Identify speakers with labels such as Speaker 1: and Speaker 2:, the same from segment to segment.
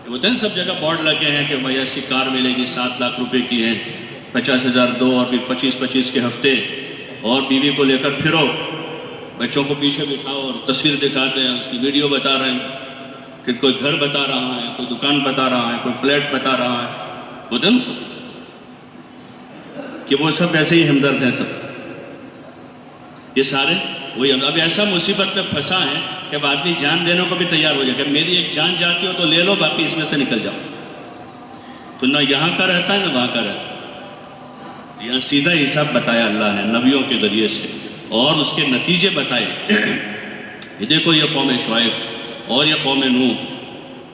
Speaker 1: ہوتے ہیں سب جگہ بورڈ لگے ہیں کہ بھائی ایسی کار ملے گی 7 لاکھ روپے کی ہے، 50,000 دو اور پھر 25 کے ہفتے، اور بیوی کو لے کر پھرو، بچوں کو پیچھے بٹھاؤ اور تصویر دکھاتے ہیں، اس کی ویڈیو بتا رہے ہیں کہ کوئی گھر بتا رہا ہے، کوئی دکان بتا رہا ہے، کوئی فلیٹ بتا رہا ہے، ہوتے ہیں سب کہ وہ سب ایسے ہی ہمدرد ہیں سب. یہ سارے وہی اب ایسا مصیبت میں پھنسا ہے کہ اب آدمی جان دینے کو بھی تیار ہو جائے کہ میری ایک جان جاتی ہو تو لے لو، باقی اس میں سے نکل جاؤ. تو نہ یہاں کا رہتا ہے نہ وہاں کا رہتا ہے. یہاں سیدھا حساب بتایا اللہ نے نبیوں کے ذریعے سے، اور اس کے نتیجے بتائے. یہ دیکھو یہ قوم شعیب اور یہ قوم نوح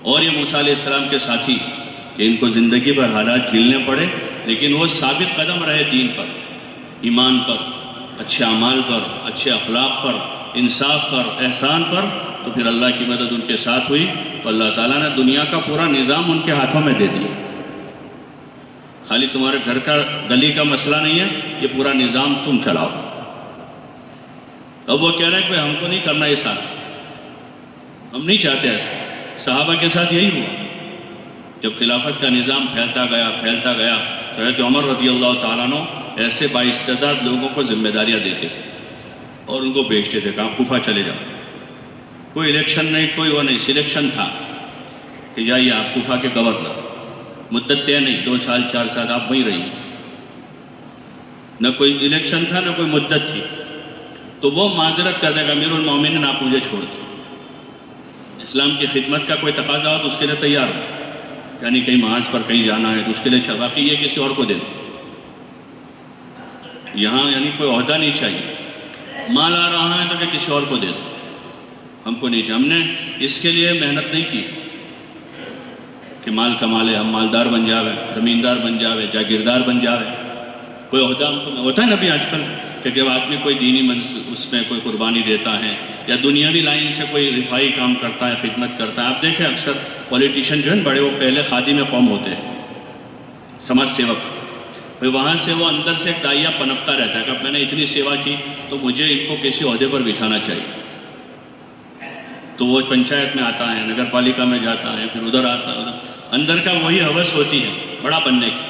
Speaker 1: اور یہ موسیٰ علیہ السلام کے ساتھی، کہ ان کو زندگی بھر حالات جھیلنے پڑے لیکن وہ ثابت قدم رہے دین پر، ایمان پر، اچھے اعمال پر، اچھے اخلاق پر، انصاف پر، احسان پر. تو پھر اللہ کی مدد ان کے ساتھ ہوئی تو اللہ تعالیٰ نے دنیا کا پورا نظام ان کے ہاتھوں میں دے دیا. خالی تمہارے گھر کا گلی کا مسئلہ نہیں ہے، یہ پورا نظام تم چلاؤ. اب وہ کہہ رہے ہیں کہ ہم کو نہیں کرنا یہ ساتھ، ہم نہیں چاہتے ایسا. صحابہ کے ساتھ یہی ہوا. جب خلافت کا نظام پھیلتا گیا تو حضرت عمر رضی اللہ تعالیٰ عنہ ایسے بااستعداد لوگوں کو ذمہ داریاں دیتے تھے اور ان کو بھیجتے تھے، کہاں کوفہ چلے جاؤ. کوئی الیکشن نہیں، کوئی وہ نہیں، سلیکشن تھا کہ جائیے آپ کوفہ کے گورنر. مدت طے نہیں، 2 سال 4 سال آپ وہیں رہیے. نہ کوئی الیکشن تھا نہ کوئی مدت تھی. تو وہ معذرت کر دے گا امیر المومنین آپ مجھے چھوڑ دیں. اسلام کی خدمت کا کوئی تقاضا ہو تو اس کے لیے تیار ہو، یعنی کہیں محاذ پر کہیں جانا ہے تو اس کے لیے باقی یہ کسی اور کو دے دو. یہاں یعنی کوئی عہدہ نہیں چاہیے. مال آ رہا ہے تو کہ کسی اور کو دے دو، ہم کو نہیں چاہیے. ہم نے اس کے لیے محنت نہیں کی کہ مال کما لے، ہم مالدار بن جاوے، زمیندار بن جاوے، جاگیردار بن جاوے. کوئی عہدہ ہم کو ہوتا ہے نا ابھی آج کل کہ جب آدمی کوئی دینی اس میں کوئی قربانی دیتا ہے یا دنیاوی لائن سے کوئی رفائی کام کرتا ہے، خدمت کرتا ہے. آپ دیکھیں اکثر پولیٹیشین جو ہیں بڑے، وہ پہلے خادم قوم ہوتے ہیں، سماج سیوک. پھر وہاں سے وہ اندر سے ایک دائیا پنپتا رہتا ہے کہ اب میں نے اتنی سیوا کی تو مجھے ان کو کسی عہدے پر بٹھانا چاہیے. تو وہ پنچایت میں آتا ہے، نگر پالیکا میں جاتا ہے، پھر ادھر آتا ہے. اندر کا وہی ہوس ہوتی ہے بڑا بننے کی،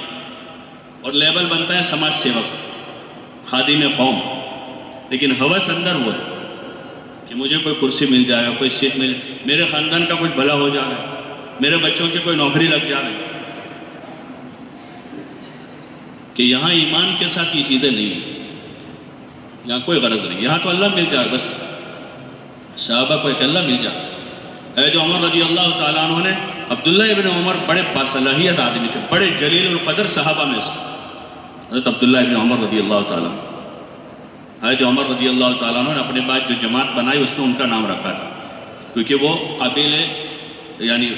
Speaker 1: اور لیبل بنتا ہے سماج سیوک، خادم قوم. لیکن ہوس اندر وہ ہے کہ مجھے کوئی کرسی مل جائے، کوئی سیٹ مل، میرے خاندان کا کچھ بھلا ہو جائے، میرے بچوں کی کوئی نوکری لگ جائے. کہ یہاں ایمان کے ساتھ یہ چیزیں نہیں ہیں، یہاں کوئی غرض نہیں. یہاں تو اللہ مل جائے بس. صحابہ کو ایک اللہ مل جائے. اے جو عمر رضی اللہ تعالیٰ عنہ نے، عبداللہ ابن عمر بڑے باصلاحیت آدمی تھے، بڑے جلیل القدر صحابہ میں سے. حضرت عبداللہ ابن عمر رضی اللہ تعالیٰ عنہ، حضرت عمر رضی اللہ تعالیٰ عنہ نے اپنے بعد جو جماعت بنائی اس میں ان کا نام رکھا تھا، کیونکہ وہ قابل یعنی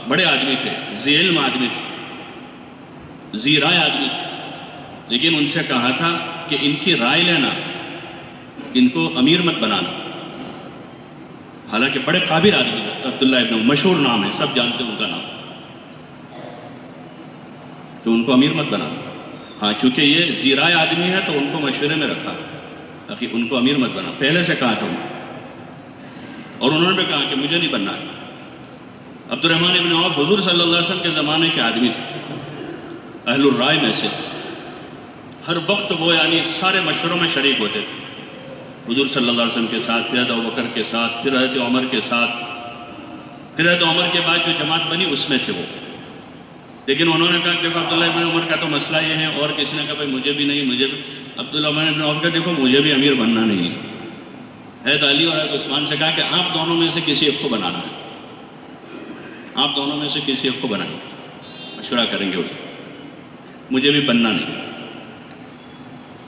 Speaker 1: بڑے آدمی تھے، ذی علم آدمی تھے، ذی رائے آدمی تھے. لیکن ان سے کہا تھا کہ ان کی رائے لینا، ان کو امیر مت بنانا. حالانکہ بڑے قابل آدمی تھے عبداللہ ابن عمر، مشہور نام ہے، سب جانتے ہیں ان کا نام، تو ان کو امیر مت بنانا. ہاں چونکہ یہ ذی رائے آدمی ہے تو ان کو مشورے میں رکھا تاکہ ان کو امیر مت بنا. پہلے سے کہا تھا اور انہوں نے بھی کہا کہ مجھے نہیں بننا ہے. عبد الرحمن ابن عوف حضور صلی اللہ علیہ وسلم کے زمانے کے آدمی تھے، اہل الرائے میں سے. ہر وقت وہ یعنی سارے مشوروں میں شریک ہوتے تھے، حضور صلی اللہ علیہ وسلم کے ساتھ، پھر حضرت ابوبکر کے ساتھ، پھر حضرت عمر کے ساتھ، پھر حضرت عمر کے بعد جو جماعت بنی اس میں تھے وہ. لیکن انہوں نے کہا کہ دیکھو عبداللہ ابن عمر کا تو مسئلہ یہ ہے، اور کسی نے کہا بھائی مجھے بھی نہیں، مجھے بھی. عبداللہ ابن عمر کا دیکھو مجھے بھی امیر بننا نہیں ہے. حضرت علی اور حضرت عثمان سے کہا کہ آپ دونوں میں سے کسی ایک کو بنانا ہے، آپ دونوں میں سے کسی ایک کو بنائیں، مشورہ کریں گے اس کو، مجھے بھی بننا نہیں.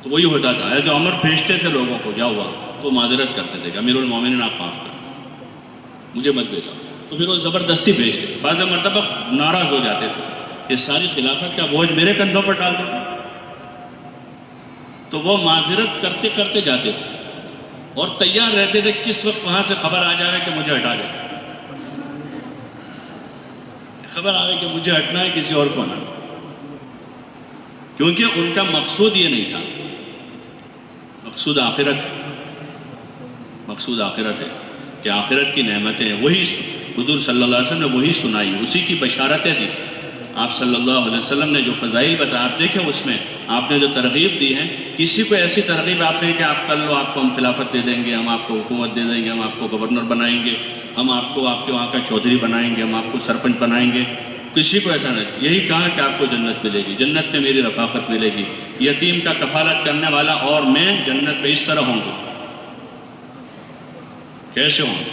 Speaker 1: تو وہی ہوتا تھا. جو عمر بھیجتے تھے لوگوں کو، جاؤ ہوا تو معذرت کرتے تھے کہ امیر المومنین آپ معاف کریں، مجھے مت بھیجا. تو پھر وہ زبردستی بھیجتے. بعض مرتبہ ناراض ہو جاتے تھے، یہ ساری خلافت کا بوجھ میرے کندھوں پر ڈال دو. تو وہ معذرت کرتے کرتے جاتے تھے اور تیار رہتے تھے کس وقت وہاں سے خبر آ جائے کہ مجھے ہٹا دے، خبر آئے کہ مجھے ہٹنا ہے، کسی اور کو آنا. کیونکہ ان کا مقصود یہ نہیں تھا، مقصود آخرت ہے. مقصود آخرت ہے کہ آخرت کی نعمتیں وہی حضور صلی اللہ علیہ وسلم نے وہی سنائی، اسی کی بشارتیں دی۔ آپ صلی اللہ علیہ وسلم نے جو فضائل بتایا، آپ دیکھیں اس میں آپ نے جو ترغیب دی ہے، کسی کو ایسی ترغیب آپ نے کہ آپ کر لو، آپ کو ہم خلافت دے دیں گے، ہم آپ کو حکومت دے دیں گے، ہم آپ کو گورنر بنائیں گے، ہم آپ کو آپ کے وہاں کا چودھری بنائیں گے، ہم آپ کو سرپنچ بنائیں گے، کسی کو ایسا نہیں۔ یہی کہا کہ آپ کو جنت ملے گی، جنت میں میری رفاقت ملے گی، یتیم کا کفالت کرنے والا اور میں جنت میں اس طرح ہوں گا۔ کیسے ہوں؟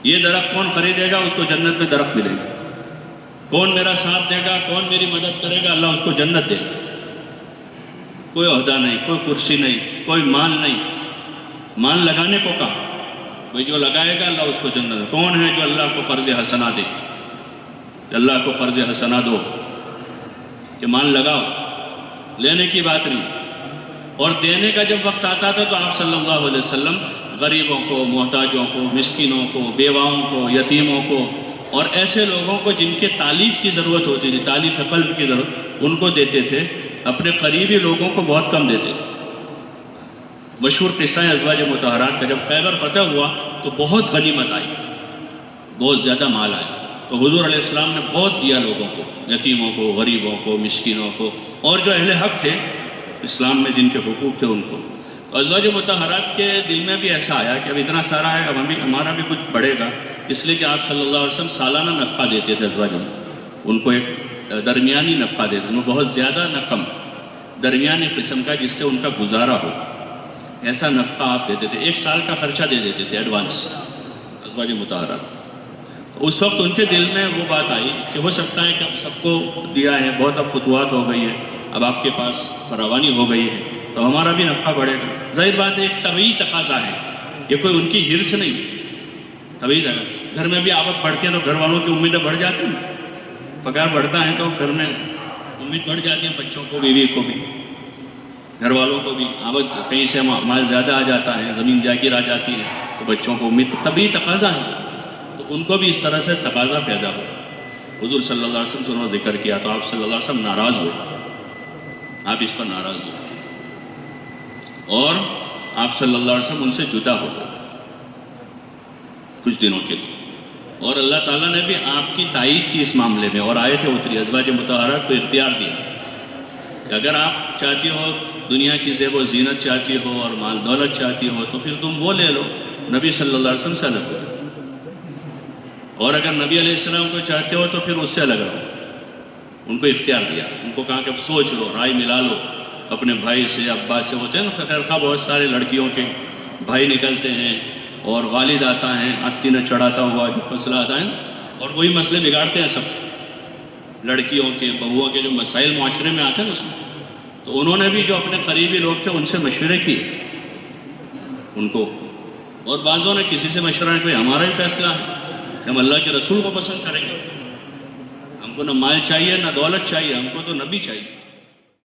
Speaker 1: یہ درخت کون خریدے گا، اس کو جنت میں درخت ملے گا۔ کون میرا ساتھ دے گا، کون میری مدد کرے گا، اللہ اس کو جنت دے گا۔ کوئی عہدہ نہیں، کوئی کرسی نہیں، کوئی مال نہیں۔ مال لگانے کو کہا، بھائی جو لگائے گا اللہ اس کو جنت دے۔ کون ہے جو اللہ کو قرض حسنہ دے؟ اللہ کو قرض حسنہ دو کہ مال لگاؤ، لینے کی بات نہیں۔ اور دینے کا جب وقت آتا تھا تو آپ صلی اللہ علیہ وسلم غریبوں کو، محتاجوں کو، مسکینوں کو، بیواؤں کو، یتیموں کو اور ایسے لوگوں کو جن کے تالیف کی ضرورت ہوتی تھی، تالیف قلب کی ضرورت، ان کو دیتے تھے۔ اپنے قریبی لوگوں کو بہت کم دیتے تھے۔ مشہور قصہ ہے ازواج مطہرات کا، جب خیبر فتح ہوا تو بہت غنیمت آئی، بہت زیادہ مال آیا، تو حضور علیہ السلام نے بہت دیا لوگوں کو، یتیموں کو، غریبوں کو، مسکینوں کو، اور جو اہل حق تھے اسلام میں، جن کے حقوق تھے ان کو۔ تو ازواج مطہرات کے دل میں بھی ایسا آیا کہ اب اتنا سارا ہے، اب ہمارا بھی کچھ بڑھے گا، اس لیے کہ آپ صلی اللہ علیہ وسلم سالانہ نفقہ دیتے تھے ازواج میں، ان کو ایک درمیانی نفقہ دیتے تھے، بہت زیادہ نہ کم، درمیانی قسم کا، جس سے ان کا گزارا ہو، ایسا نفقہ آپ دیتے تھے۔ 1 سال کا خرچہ دے دیتے تھے ایڈوانس ازواج مطہرات۔ اس وقت ان کے دل میں وہ بات آئی کہ ہو سکتا ہے کہ اب سب کو دیا ہے، بہت اب فتوحات ہو گئی ہے، اب آپ کے پاس فراوانی ہو گئی ہے، تو ہمارا بھی نفقہ بڑھے گا۔ ظاہر بات ہے ایک طبعی تقاضا ہے، یہ کوئی ان کی ہرس نہیں، طبعی تقاضا۔ گھر میں بھی آمد بڑھتی ہے تو گھر والوں کی امیدیں بڑھ جاتی ہیں، پگار بڑھتا ہے تو گھر میں امید بڑھ جاتی ہے، بچوں کو، بیوی کو بھی، گھر والوں کو بھی۔ آمد کہیں سے مال زیادہ آ جاتا ہے، زمین جاگیر آ جاتی ہے تو بچوں کو امید، طبعی تقاضا ہے، تو ان کو بھی اس طرح سے تقاضا پیدا ہو۔ حضور صلی اللہ علیہ وسلم سے انہوں نے ذکر کیا تو آپ صلی اللہ علیہ وسلم ناراض ہوئے، آپ اس پر ناراض ہوئے اور آپ صلی اللہ علیہ وسلم ان سے جدا ہو گئے کچھ دنوں کے لیے۔ اور اللہ تعالیٰ نے بھی آپ کی تائید کی اس معاملے میں، اور آیتیں اتری، ازواج مطہرات کو اختیار دیا کہ اگر آپ چاہتی ہو دنیا کی زیب و زینت چاہتی ہو اور مال دولت چاہتی ہو تو پھر تم وہ لے لو، نبی صلی اللہ علیہ وسلم سے الگ ہو، اور اگر نبی علیہ السلام کو چاہتے ہو تو پھر اس سے الگ رہو۔ ان کو اختیار دیا، ان کو کہا کہ اب سوچ لو، رائے ملا لو اپنے بھائی سے، ابا سے، ہوتے ہیں نا خیر خواہ بہت سارے لڑکیوں کے بھائی نکلتے ہیں اور والد آتا ہے آستینہ چڑھاتا ہوا، جو مسئلہ آتا ہے اور وہی مسئلے بگاڑتے ہیں سب، لڑکیوں کے، بہوؤں کے جو مسائل معاشرے میں آتے ہیں اس میں۔ تو انہوں نے بھی جو اپنے قریبی لوگ تھے ان سے مشورے کیے ان کو، اور بعضوں نے کسی سے مشورہ نہیں، کوئی ہمارا ہی فیصلہ ہے کہ ہم اللہ کے رسول کو پسند کریں گے، ہم کو نہ مال چاہیے نہ دولت چاہیے، ہم کو تو نبی چاہیے۔